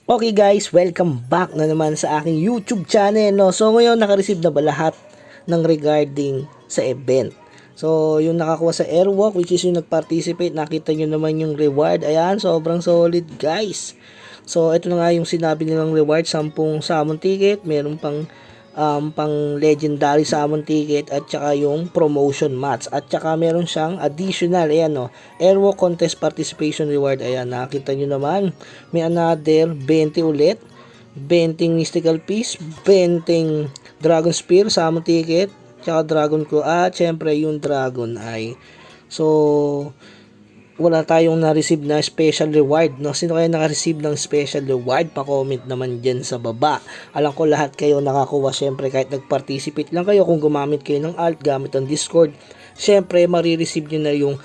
Okay guys, welcome back na naman sa aking YouTube channel, no? So ngayon naka-receive na ba lahat ng regarding sa event? So yung nakakuha sa Airwalk, which is yung nag-participate, nakita nyo naman yung reward. Ayan, sobrang solid guys. So ito na nga yung sinabi nilang reward, 10 salmon ticket, meron pang legendary salmon ticket at saka yung promotion match at saka meron siyang additional, ayan no, Airwalk contest participation reward. Ayan, nakita nyo naman, may another 20 ulit, 20 mystical piece, 20 dragon spear salmon ticket, tsaka dragon ko at syempre yung dragon eye. So wala tayong na-receive na special reward, no? Sino kaya naka-receive ng special reward? Pa-comment naman dyan sa baba. Alam ko lahat kayo nakakuha, syempre kahit nag-participate lang kayo, kung gumamit kayo ng alt, gamit ang Discord, syempre marireceive nyo na yung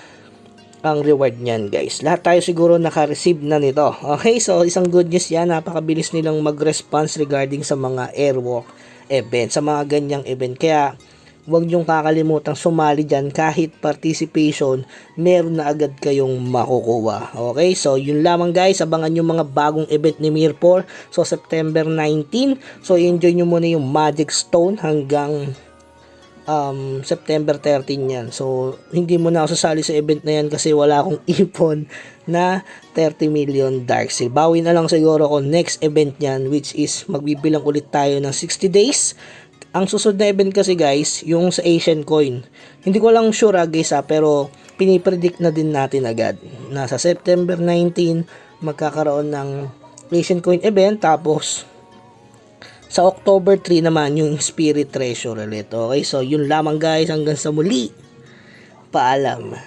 ang reward nyan guys. Lahat tayo siguro naka-receive na nito. Okay, so isang good news yan, napakabilis nilang mag-response regarding sa mga Airwalk event, sa mga ganyang event. Kaya huwag niyong kakalimutang sumali dyan, kahit participation, meron na agad kayong makukuha. Okay, so yun lamang guys, abangan yung mga bagong event ni Mirpor. So September 19, so enjoy nyo muna yung Magic Stone hanggang September 13 yan. So hindi mo na ako sasali sa event na yan kasi wala akong ipon na 30 million Dark Seal. Bawi na lang siguro ako next event yan, which is magbibilang ulit tayo ng 60 days. Ang susunod na event kasi guys, yung sa Asian Coin. Hindi ko lang sure guys pero pinipredict na din natin agad. Nasa September 19, magkakaroon ng Asian Coin event. Tapos, sa October 3 naman, yung Spirit Treasure ulit. Okay, so yun lamang guys. Hanggang sa muli. Paalam.